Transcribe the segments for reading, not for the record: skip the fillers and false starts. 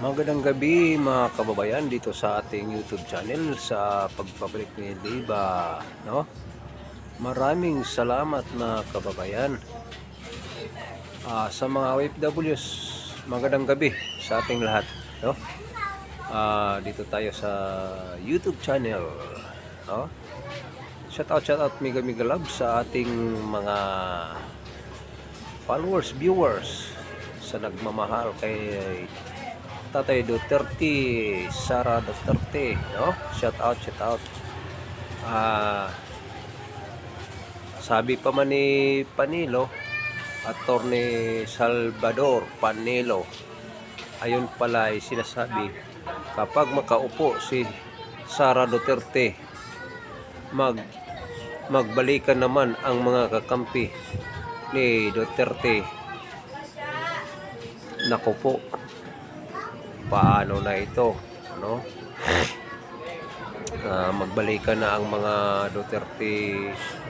Magandang gabi mga kababayan dito sa ating YouTube channel sa pagpabalik ni Liba, no? Maraming salamat mga kababayan. Sa mga OFWs, magandang gabi sa ating lahat, no? Dito tayo sa YouTube channel, no? Shout out mega love sa ating mga followers, viewers sa nagmamahal kay Tatay Duterte, Sara Duterte, no? Shout out. Sabi pa man ni Panilo, Attorney Salvador Panilo, ayun pala ay sinasabi, kapag makaupo si Sara Duterte, magbalikan naman ang mga kakampi ni Duterte. Naku po, paano na ito, ano? Magbalikan na ang mga Duterte,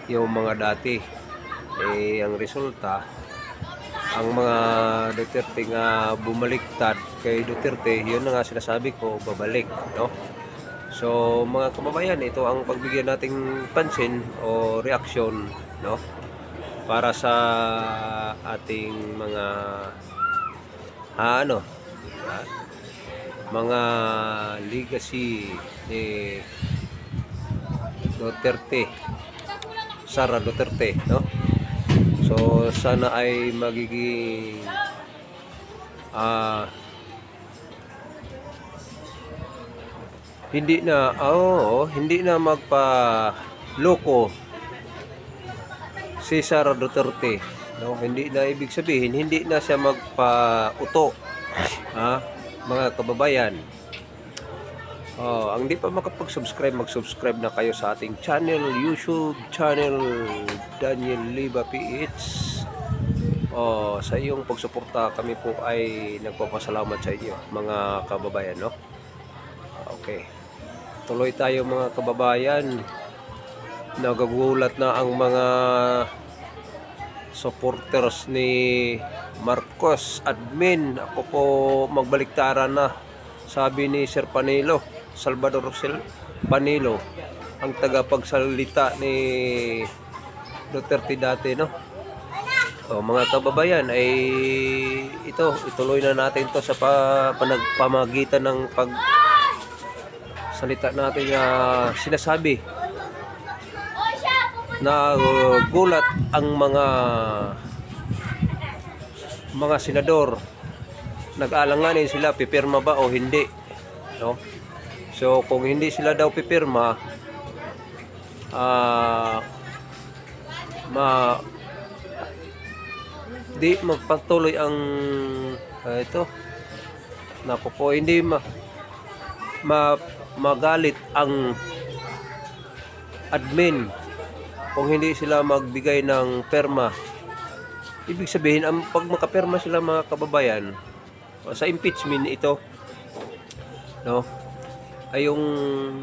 yung mga dati. Ang resulta, ang mga Duterte nga bumaliktad kay Duterte, yun na nga sinasabi ko, babalik, no? So mga kababayan, ito ang pagbigyan nating pansin o reaksyon, no? Para sa ating mga mga legacy ni Duterte, Sara Duterte, no? So sana ay magiging hindi na magpa-loko si Sara Duterte, no? Hindi na, ibig sabihin hindi na siya magpa-uto, mga kababayan. Ang di pa makapag-subscribe, mag-subscribe na kayo sa ating channel, YouTube channel Daniel Liba PH. Sa iyong pagsuporta, kami po ay nagpapasalamat sa inyo mga kababayan, no? Okay, tuloy tayo mga kababayan. Nagagulat na ang mga supporters ni Marcos admin. Ako po magbaliktaran na, sabi ni Sir Panilo, Salvador Panilo, ang tagapagsalita ni Duterte dati, no? Mga kababayan, ay ituloy na natin to sa pamagitan ng pagsalita natin sinasabi na gulat ang mga senador. Nag-alanganin sila, pipirma ba o hindi, no? So kung hindi sila daw pipirma, di magpatuloy ang ito. Naku po, hindi magalit ang admin kung hindi sila magbigay ng perma. Ibig sabihin, pag makaperma sila mga kababayan sa impeachment ito, no? Ay yung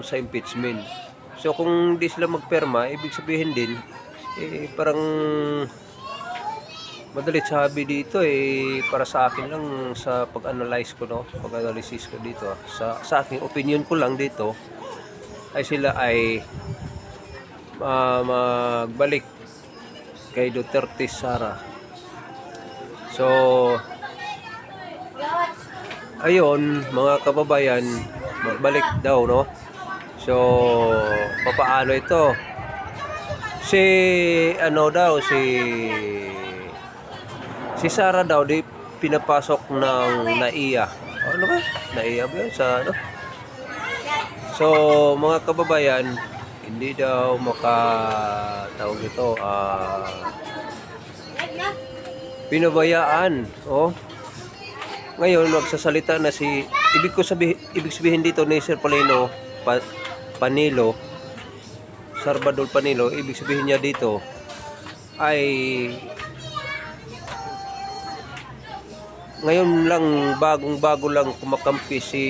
sa impeachment. So kung hindi sila magperma, ibig sabihin din, parang madalit sabi dito, para sa akin lang, sa pag-analyze ko, no? Pag-analysis ko dito, sa aking opinion ko lang dito, ay sila ay magbalik kay Duterte Sara. So ayun mga kababayan, magbalik daw, no? So papaano ito? Si Sara daw di pinapasok ng NAIA. Ano ba? NAIA ba yun sa ano? So mga kababayan, hindi daw makatawag ito, pinabayaan. Ngayon magsasalita na ibig sabihin dito ni Sir Panilo, Salvador Panilo, ibig sabihin niya dito ay ngayon lang, bagong-bago lang kumakampi si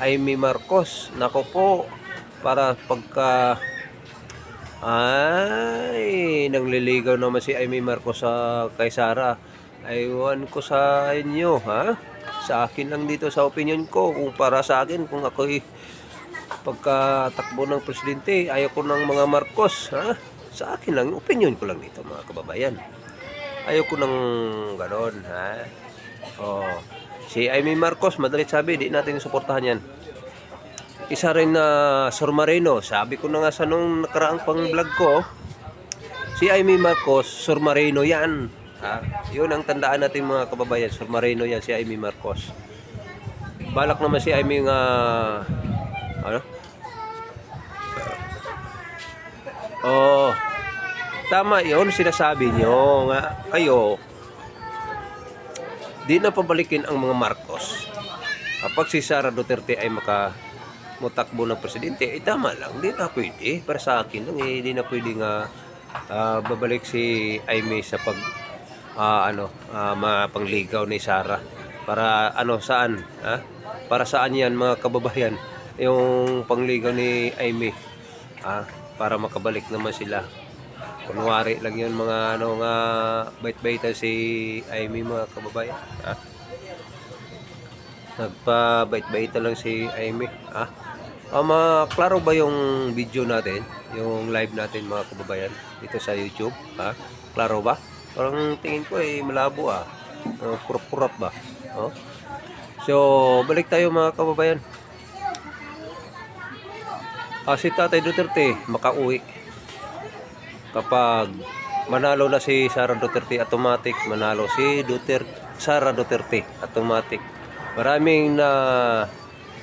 Amy Marcos. Nako po, para pagka nangliligaw naman si Amy Marcos kay Sara, aywan ko sa inyo, Sa akin lang dito sa opinion ko, kung para sa akin, kung ako'y pagkatakbo ng presidente, ayaw ko ng mga Marcos, ha? Sa akin lang, opinion ko lang dito mga kababayan. Ayaw ko ng ganon, ha? Oh, si Amy Marcos, madalit sabi, di natin suportahan yan. Isa rin na Sormareno, sabi ko na nga sa nung nakaraang pang vlog ko, si Amy Marcos, Sormareno yan. Ha? Yun ang tandaan natin mga kababayan, Sormareno yan si Amy Marcos. Balak naman si Amy nga, ano? Oh, tama yun, sinasabi nyo nga, kayo, di na pabalikin ang mga Marcos. Kapag si Sara Duterte ay mutakbo ng presidente, tama lang, di na pwede. Para sa akin lang, di na pwede nga babalik si Amy sa mapangligaw ni Sara. Para saan? Ha? Para saan yan mga kababayan? Yung pangligaw ni Amy. Para makabalik naman sila. Kunwari lang yun mga nga bait-baitan si Amy mga kababayan. Nagpa-bait-baitan lang si Amy. Klaro ba yung video natin? Yung live natin mga kababayan dito sa YouTube? Klaro ba? Parang tingin ko malabo kurap-kurap ba? So, balik tayo mga kababayan. Si Tatay Duterte makauwi. Kapag manalo na si Sara Duterte, automatic manalo si Sara Duterte, automatic. Maraming na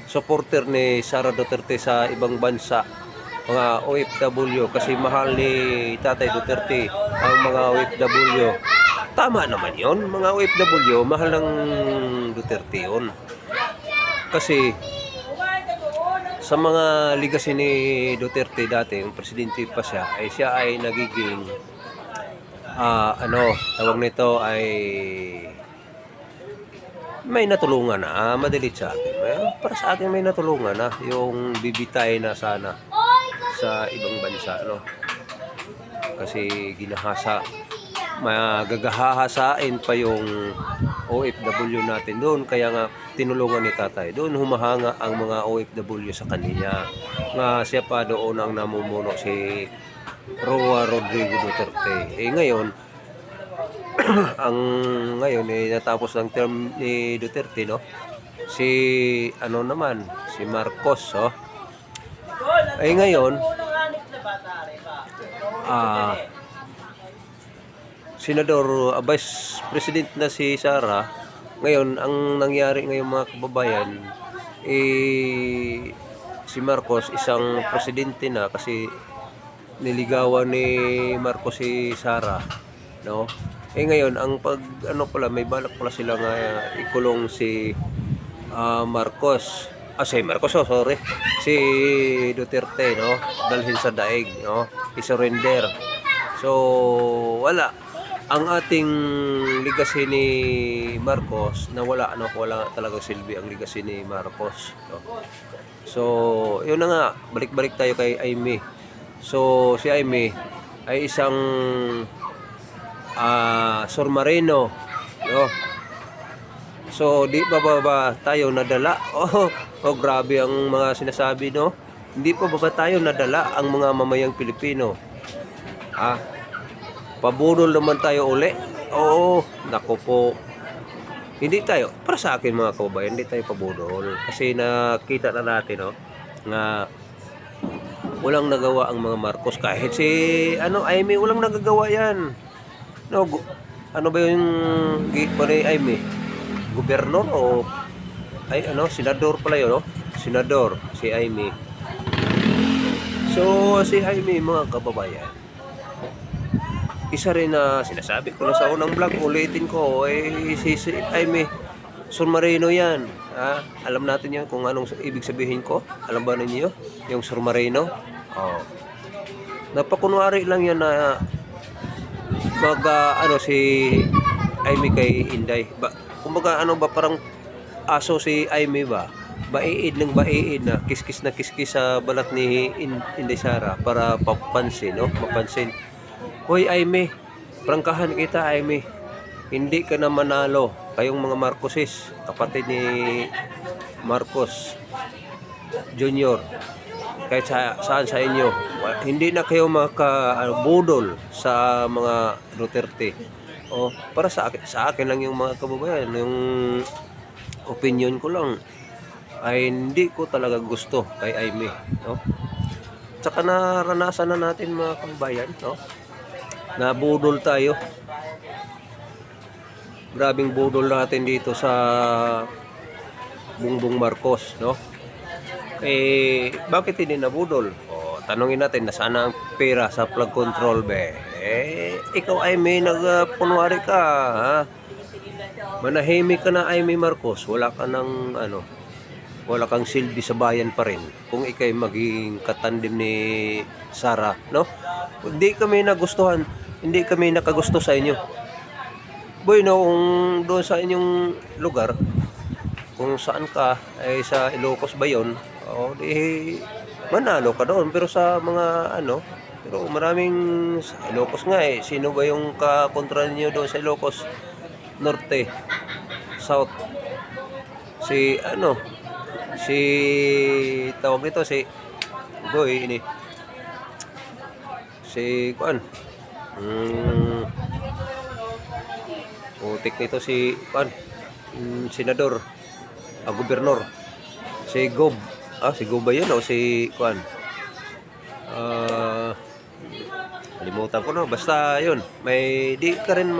supporter ni Sara Duterte sa ibang bansa, mga OFW, kasi mahal ni Tatay Duterte ang mga OFW. Tama naman yon, mga OFW, mahal ng Duterte yun. Kasi sa mga legacy ni Duterte dati, yung presidente pa siya, siya ay nagiging tawag nito ay may natulungan na, madalit sa akin. Para sa akin may natulungan na yung bibitay na sana sa ibang bansa, kasi ginahasa, magagahahasain pa yung OFW natin doon, kaya nga tinulungan ni Tatay. Doon humahanga ang mga OFW sa kanya. Siya pa doon ang namumuno, si Roa Rodrigo Duterte. Ngayon, natapos ng term ni Duterte, si si Marcos, ngayon, Senador, Vice President na si Sara. Ngayon, ang nangyari ngayon mga kababayan, si Marcos isang presidente na kasi niligawan ni Marcos si Sara, ngayon, ang may balak pala sila nga ikulong si Marcos. Si Duterte, dalhin sa daig, i-surrender. So, wala. Ang ating legacy ni Marcos na wala talagang silbi ang legacy ni Marcos. So, yun na nga, balik-balik tayo kay Amy. So, si Amy ay isang Sormareno, So, di ba tayo nadala? Grabe ang mga sinasabi, Hindi pa ba tayo nadala ang mga mamayang Pilipino? Pabudol naman tayo uli. Nako po. Hindi tayo, para sa akin mga kababayan, hindi tayo pabudol. Kasi nakita na natin, nga walang nagawa ang mga Marcos. Kahit si Amy, walang nagagawa yan. Ano ba yung Amy? Gobernador o senador pala yun, senador si Amy. So si Amy mga kababayan, isa rin na sinasabi ko na sa unang vlog, ulitin ko, si Amy Sormareno yan. Alam natin yan kung anong ibig sabihin ko. Alam ba ninyo yung Sormareno? Napakunwari lang yan na si Amy kay Inday. Kumbaga parang aso si Amy ba? Baiid na kiskis sa balat ni Inday Sara para mapansin. Hoy Amy, prangkahan kita Amy. hindi ka na manalo. Kayong mga Marcoses, kapatid ni Marcos Jr., kahit saan sa inyo, hindi na kayo makabudol sa mga Duterte. Para sa akin lang yung mga kababayan, yung opinion ko lang ay hindi ko talaga gusto kay Aimee, no? Tsaka naranasan na natin mga kababayan, no? Nabudol tayo. Grabing budol natin dito sa Bongbong Marcos, no? Bakit hindi nabudol? Tanungin natin, nasaan ang pera sa flood control, be? Ikaw ay may nagpunwari ka, ha? Manahimik ka na, Aimee Marcos. Wala ka ng, wala kang silbi sa bayan pa rin kung ikay maging katandim ni Sara, no? Hindi kami nagustuhan, hindi kami nakagusto sa inyo. Boy, noong doon sa inyong lugar, kung saan ka, ay sa Ilocos ba yun? Di manalo ka doon. Pero sa mga pero maraming sa Ilocos nga sino ba yung kakontra niyo doon sa Ilocos Norte, South? Si tawag nito si Boy ini. Si kuan. Putik nito si kuan. Senador, gobernador. Si Gob. Si Gob ba yun o si kuan? Limutan ko na. Basta yun. May di ka rin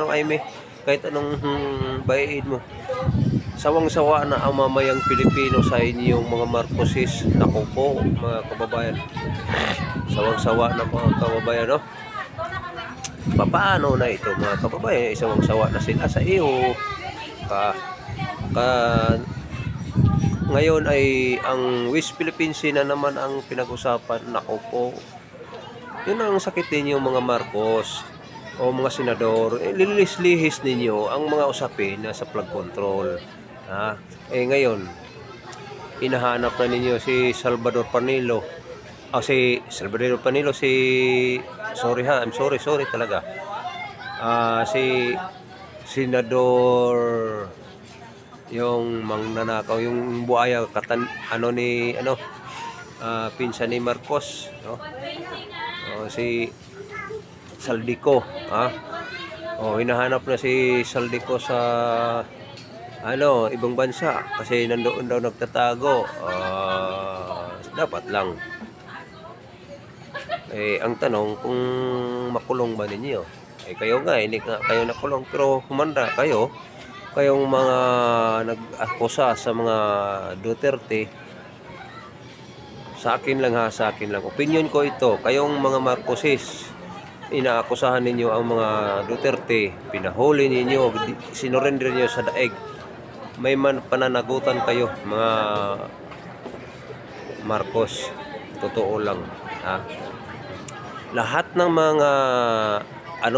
Aimee. Kahit anong bayaid mo. Sawang-sawa na ang mamayang Pilipino sa inyong mga Marcoses. Naku po, mga kababayan. Sawang-sawa na mga kababayan, no? Paano na ito, mga kababayan? Sawang-sawa na sila sa iyo. Ngayon ay ang West Philippine Sea na naman ang pinag-usapan. Naku po. Yun ang sakit ninyo, mga Marcos o mga senador. Lilis-lihis ninyo ang mga usapin na sa flood control. Ngayon, hinahanap na ninyo si Salvador Panilo. Sorry talaga. Si Senador yung mangnanakaw, yung buaya pinsan ni Marcos, no? Si Saldico, hinahanap na si Saldico sa ibang bansa kasi nandoon daw nagtatago. Dapat lang ang tanong kung makulong ba ninyo. Kayo nga hindi kayo nakulong, pero humanda kayong mga nag-akusa sa mga Duterte. Sa akin lang, opinion ko ito. Kayong mga Marcoses, inaakusahan ninyo ang mga Duterte, pinahuli ninyo, sinurrender niyo sa daig. May pananagutan kayo, mga Marcos. Totoo lang, lahat ng mga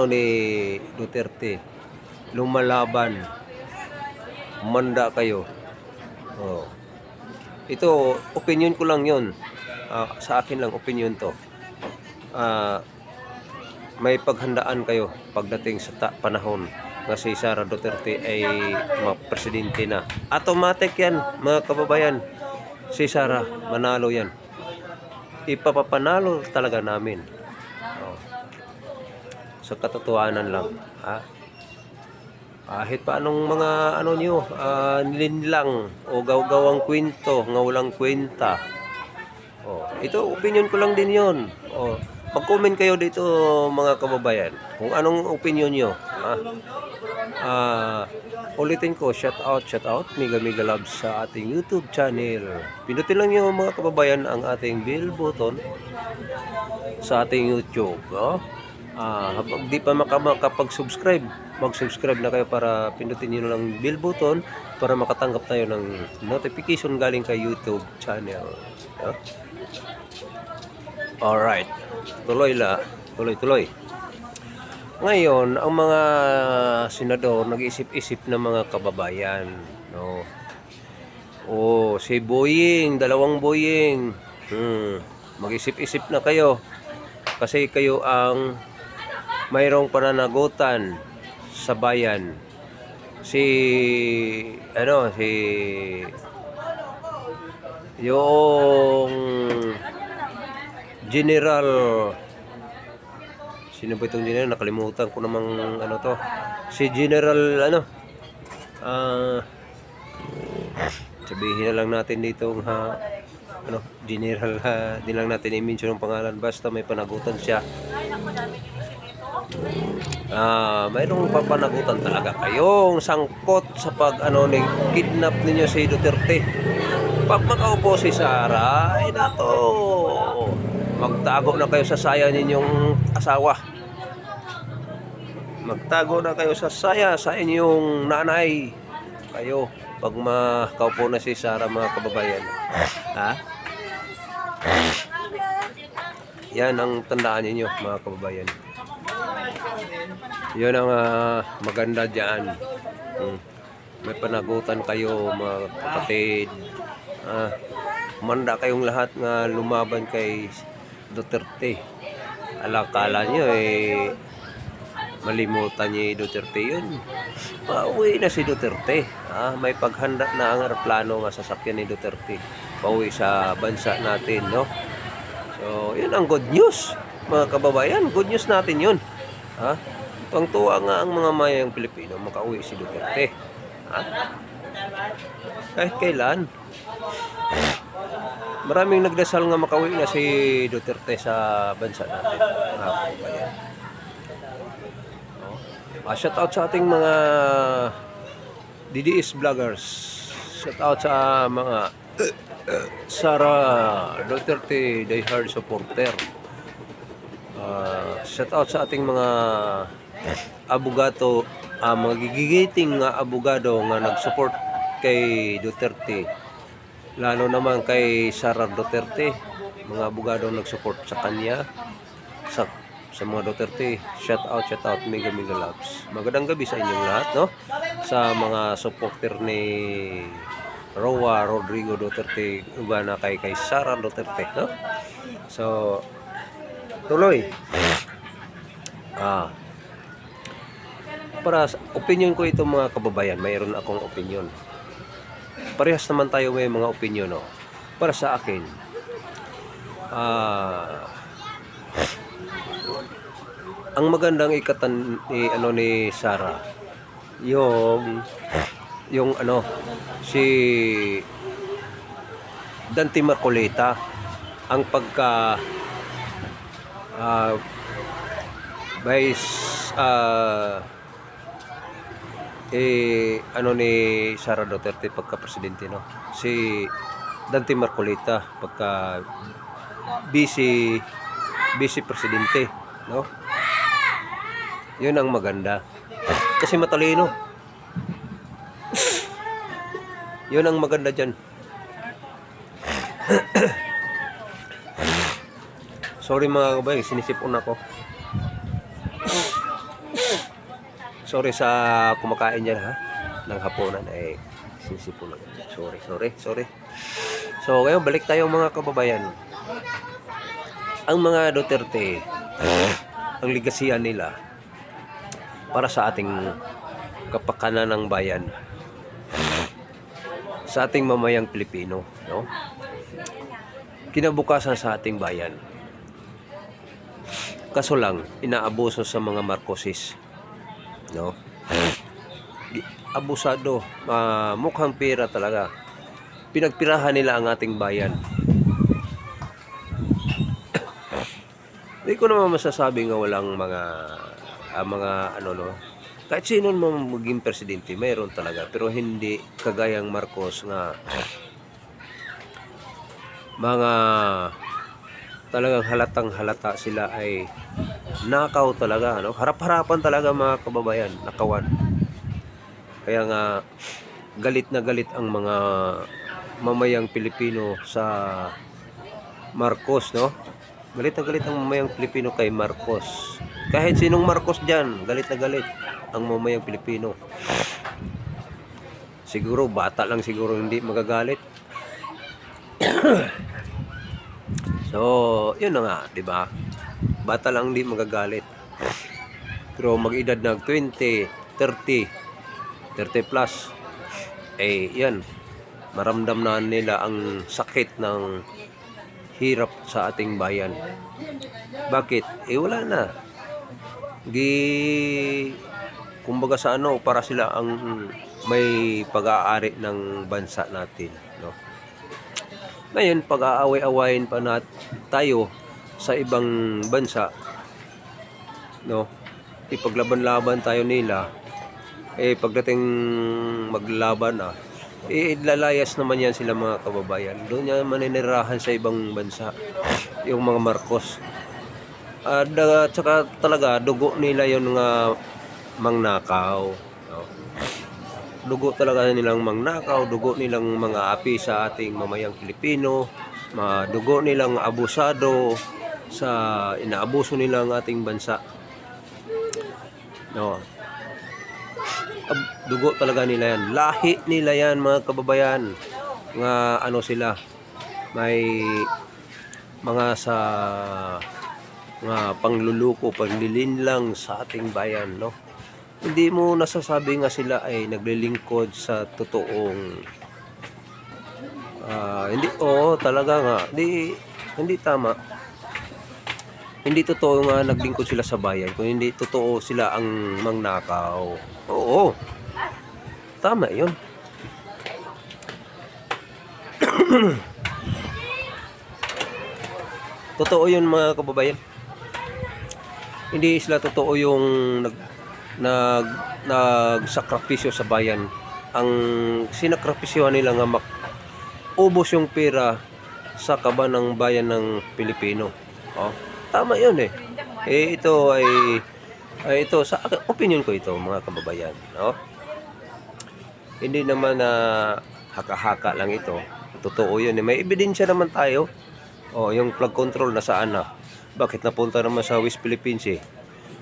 ni Duterte lumalaban, manda kayo. Ito, opinion ko lang yun. Sa akin lang, opinion to. May paghandaan kayo pagdating sa panahon na si Sara Duterte ay presidente na. Automatic yan, mga kababayan. Si Sara, manalo yan. Ipapapanalo talaga namin. Sa katotohanan lang. Kahit pa anong mga nilinlang o gawgawang kwento, nga walang kwenta. Ito, opinion ko lang din yun. Mag-comment kayo dito, mga kababayan, kung anong opinion nyo. Ulitin ko, shout out, mega love sa ating YouTube channel. Pindutin lang nyo, mga kababayan, ang ating bell button sa ating YouTube. Habang di pa makapag-subscribe, mag-subscribe na kayo para pindutin nyo lang bell button para makatanggap tayo ng notification galing kay YouTube channel. Alright, tuloy. Ngayon, ang mga senador nag-isip-isip na, mga kababayan, no? Si Boying, 2 Boying. Mag-isip-isip na kayo kasi kayo ang mayroong pananagutan sa bayan. Si yung General, sino ba itong general? Nakalimutan ko namang to. Si General ah sabihin na lang natin dito general, di lang natin i-mention ang pangalan, basta may panagutan siya. Mayroong papanagutan talaga kayong sangkot sa ni kidnap ninyo si Duterte. Pag makaupo si Sara, ay nato, magtago na kayo sa saya ninyong asawa. Magtago na kayo sa saya sa inyong nanay. Kayo, pag makaupo na si Sara, mga kababayan. Yan ang tandaan ninyo, mga kababayan. Yun ang maganda dyan. May panagutan kayo, mga kapatid. Manda kayong lahat nga lumaban kay Duterte. Alakala nyo malimutan niya Duterte yun. Pauwi na si Duterte. May paghanda na ang aeroplano nga sasakyan ni Duterte. Pauwi sa bansa natin, no? So, yun ang good news, mga kababayan. Good news natin yun. Tuwang-tuwa nga ang mga mayang Pilipino makauwi si Duterte. Kahit kailan. Maraming nagdasal nga makauwi na si Duterte sa bansa natin, mga kababayan. Shout out sa ating mga DDS vloggers. Shout out sa mga Sara Duterte diehard supporter. Shout out sa ating mga abogado, mga gigigiting abogado nga nag-support kay Duterte. Lalo naman kay Sara Duterte, mga abogado nag-support sa kanya, sa mga Duterte. Shout out, mega loves. Magandang gabi sa inyong lahat, no? Sa mga supporter ni Roa Rodrigo Duterte, uba na kay Sara Duterte, no? So, tuloy. Para sa opinion ko ito, mga kababayan, mayroon akong opinion. Parehas naman tayo may mga opinion, no? Para sa akin, ang magandang ikatan ni Sara, yung si Dante Marcoleta, ang pagka ni Sara Duterte pagka presidente, no? Si Dante Marcoleta pagka vice presidente, no? Yun ang maganda kasi matalino. Yun ang maganda dyan. Sorry mga kabayan, sinisipon ako. Sorry sa kumakain dyan, ng hapunan. Sinisipon ako. Sorry. So ngayon balik tayo, mga kababayan. Ang mga Duterte, ang ligasiyan nila para sa ating kapakanan ng bayan, sa ating mamayang Pilipino, no? Kinabukasan sa ating bayan. Kaso lang, inaabuso sa mga Marcoses, no? Abusado, mukhang pera talaga. Pinagpirahan nila ang ating bayan. Hindi ko naman masasabi nga walang mga kahit sino naman maging presidente, mayroon talaga, pero hindi kagayang Marcos nga mga talagang halatang halata sila ay nakaw talaga, no? Harap-harapan talaga, mga kababayan, nakawan. Kaya nga galit na galit ang mga mamayang Pilipino sa Marcos, no? Galit na galit ang mamayang Pilipino kay Marcos. Kahit sinong Marcos dyan, galit na galit ang mamayang Pilipino. Siguro bata lang siguro hindi magagalit. So, yun na nga, di ba? Bata lang hindi magagalit. Pero mag-edad na 20, 30 plus, yan, maramdam na nila ang sakit ng hirap sa ating bayan. Bakit? Wala na. Kumbaga sa para sila ang may pag-aari ng bansa natin, no? Ngayon, pag-aaway-awayin pa tayo sa ibang bansa, no? Ipaglaban-laban tayo nila. Pagdating maglaban lalayas naman yan sila, mga kababayan. Doon yan maninirahan sa ibang bansa, yung mga Marcos. At saka talaga dugo nila yung mga mangnakaw, no? Dugo talaga nilang mangnakaw, dugo nilang mga api sa ating mamayang Pilipino, dugo nilang abusado sa inaabuso nila ang ating bansa, no? Dugo talaga nila yan, lahi nila yan, mga kababayan. Sila may mga sa pangluluko, panlilinlang sa ating bayan, no? Hindi mo nasasabi nga sila ay naglilingkod sa totoong hindi, talaga nga hindi tama. Hindi totoo nga naglingkod sila sa bayan, kung hindi totoo sila ang mangnakaw. Oo, tama yun. Totoo yun, mga kababayan. Hindi sila totoo yung nagsakripisyo sa bayan. Ang sinakripisyohan nila nga ubos yung pera sa kaban ng bayan ng Pilipino. Tama yun ito ito sa opinion ko ito, mga kababayan, no? Hindi naman haka-haka lang ito. Totoo yun may ebidensya naman tayo. Yung flood control nasaan na? Bakit napunta naman sa West Philippines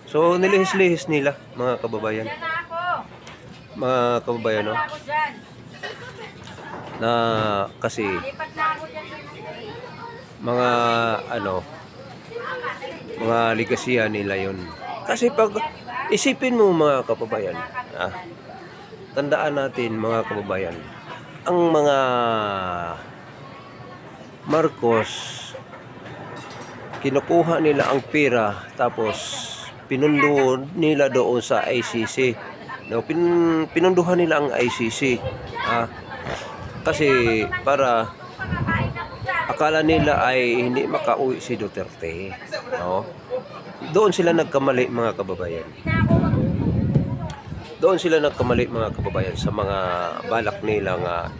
So nilihis-lihis nila, mga kababayan. Mga kababayan, no? Na kasi mga mga ligasiya nila yun. Kasi pag isipin mo, mga kababayan, tandaan natin, mga kababayan, ang mga Marcos, kinukuha nila ang pera tapos pinundo nila doon sa ICC, no? Pinunduhan nila ang ICC kasi para akala nila ay hindi makauwi si Duterte, no? Doon sila nagkamali, mga kababayan. Doon sila nagkamali, mga kababayan, sa mga balak nila nga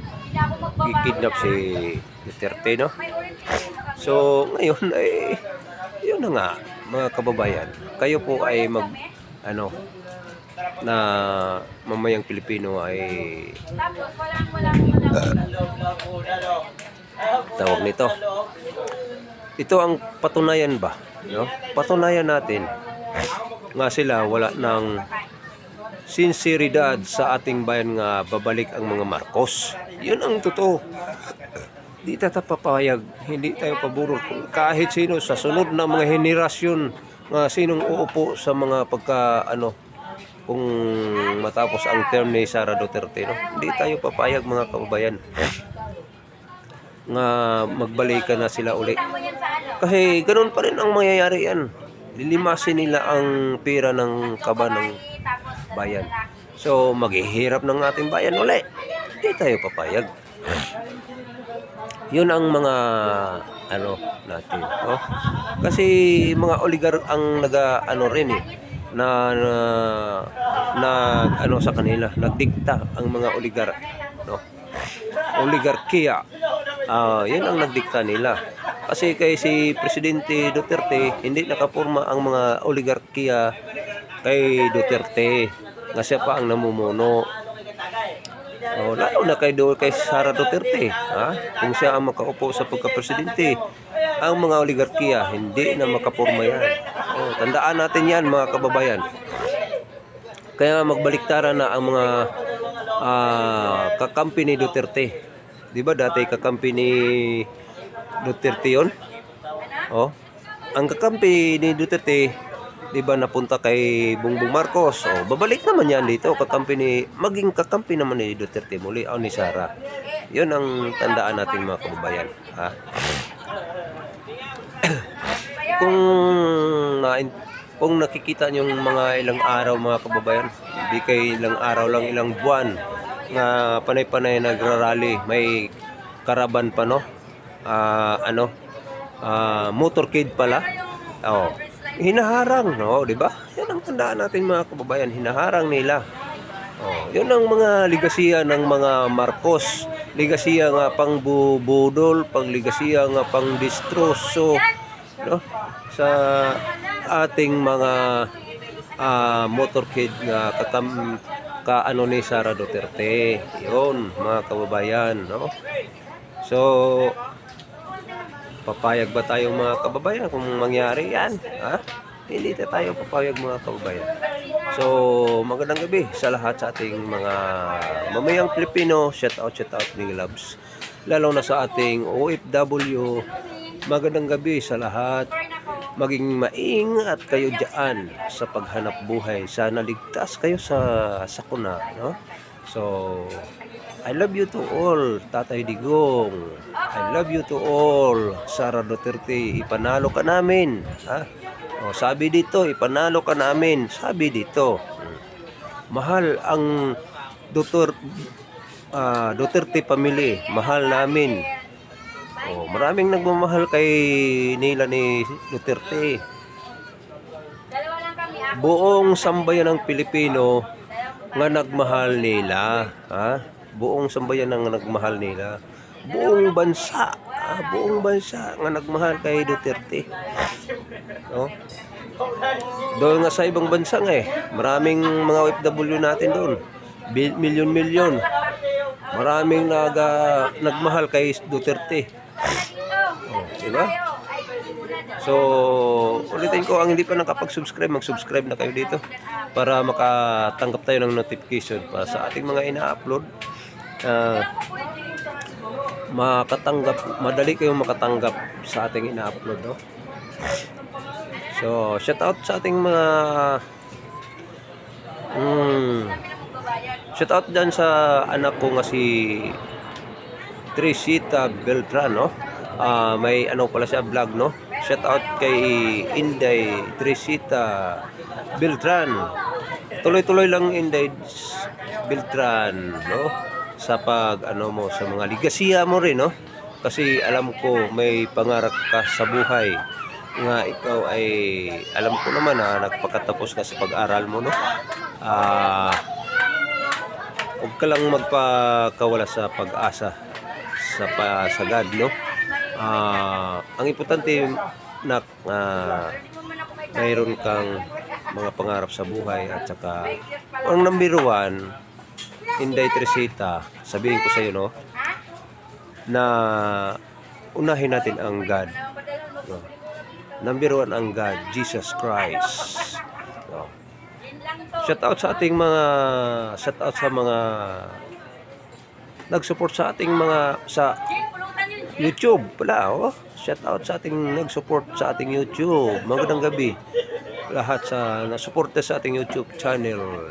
i-kidnap si Duterte, no? So ngayon yun na nga, mga kababayan, kayo po ay na mamayang Pilipino ay tawag nito, ito ang patunayan ba, no? Patunayan natin nga sila wala ng sinseridad sa ating bayan nga babalik ang mga Marcos. Yun ang totoo. Di tayo papayag, hindi tayo paburol kahit sino sa sunod na mga henerasyon nga sinong uupo sa mga kung matapos ang term ni Sara Duterte, no? Hindi tayo papayag, mga kababayan, nga magbalikan na sila uli. Kasi ganoon pa rin ang mangyayari yan. Lilimasin nila ang pera ng kaban ng bayan. So maghihirap ng ating bayan uli. Hindi tayo papayag. Yun ang mga natin, no? Kasi mga oligark ang rin sa kanila, nagdikta ang mga oligark, no? Oligarkiya, yun ang nagdikta nila. Kasi kay si Presidente Duterte, hindi nakapurma ang mga oligarkiya kay Duterte, nga siya pa ang namumuno. Lalo na kay Sara Duterte, kung siya ang makaupo sa pagka-presidente, ang mga oligarkiya hindi na makapurma yan. Tandaan natin yan, mga kababayan. Kaya magbaliktaran na ang mga kakampi ni Duterte. Di ba dati kakampi ni Duterte yun? Ang kakampi ni Duterte, 'di ba napunta kay Bongbong Marcos. O babalik naman yan dito, maging kakampi naman ni Duterte muli o ni Sara. 'Yun ang tandaan natin mga kababayan, ha? Kung na kung nakikita niyo yung mga ilang araw mga kababayan, hindi kay ilang araw lang, ilang buwan nga panay-panay nagrarally, may karaban pa no. Motorcade pala. Oh, hinaharang no, 'di ba? 'Yan ang tandaan natin mga kababayan, hinaharang nila. Oh, 'yun ang mga ligasiya ng mga Marcos, ligasiya nga pang budol, ligasiya nga pang distroso, no? Sa ating mga motorcade nga kaano ni Sara Duterte. 'Yun mga kababayan, no? So papayag ba tayo mga kababayan kung mangyari yan? Ha? Hindi tayo papayag mga kababayan. So, magandang gabi sa lahat sa ating mga mamayang Pilipino. Shout out mga loves. Lalo na sa ating OFW. Magandang gabi sa lahat. Maging maingat kayo dyan sa paghanap buhay. Sana ligtas kayo sa sakuna, no? So, I love you to all, Tatay Digong. I love you to all, Sara Duterte. Ipanalo ka namin. Ha? O, sabi dito, ipanalo ka namin. Sabi dito. Mahal ang Duterte family. Mahal namin. O, maraming nagmamahal kay nila ni Duterte. Buong sambayan ng Pilipino nga nagmahal nila. Ha? Buong sambayan ng nagmahal nila. Buong bansa nga nagmahal kay Duterte. No? Doon nga sa ibang bansa nga maraming mga OFW natin doon. Milyon-milyon. Maraming nagmahal kay Duterte. Oh, diba? So, ulitin ko, ang hindi pa nakapag-subscribe, mag-subscribe na kayo dito para makatanggap tayo ng notification pa sa ating mga ina-upload. Madali kayong makatanggap sa ating ina-upload, no? So, shout out sa ating mga shout out dyan sa anak ko nga si Trisita Beltran, no? May ano pala siya, vlog, no? Shout out kay Inday Trisita Beltran. Tuloy-tuloy lang Inday Beltran, no? Sa sa mga ligasiya mo rin, no? Kasi alam ko may pangarap ka sa buhay nga ikaw ay, alam ko naman na nagpakatapos ka sa pag-aral mo, no? Huwag ka lang magpakawala sa pag-asa sa God, no? Ang importante na mayroon kang mga pangarap sa buhay, at saka ang number one, Inday Trisita, sabihin ko sa iyo, no, na unahin natin ang God, no? Number one ang God, Jesus Christ, no? Shout out sa mga nag-support sa ating mga sa YouTube pala, oh. Shout out sa ating nag-support sa ating YouTube. Magandang gabi lahat sa nasuporta sa ating YouTube channel.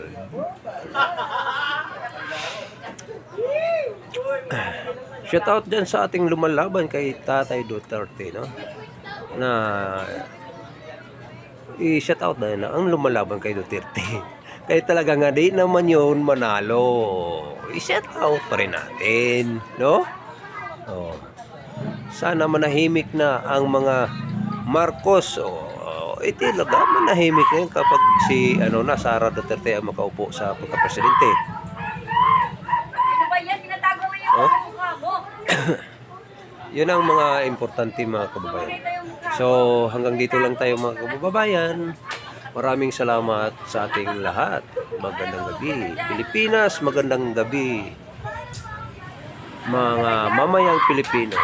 Shout out dyan sa ating lumalaban kay Tatay Duterte, no? Na i-shout out na ang lumalaban kay Duterte. Kaya talaga nga di naman yun manalo. I-shout out pa rin natin, no? Oh. Sana manahimik na ang mga Marcos. Talaga manahimik na yun kapag si Sara Duterte ang makaupo sa pagkapresidente. Oh? Yun ang mga importante mga kababayan. So hanggang dito lang tayo mga kababayan. Maraming salamat sa ating lahat. Magandang gabi Pilipinas, magandang gabi mga mamayang Pilipino.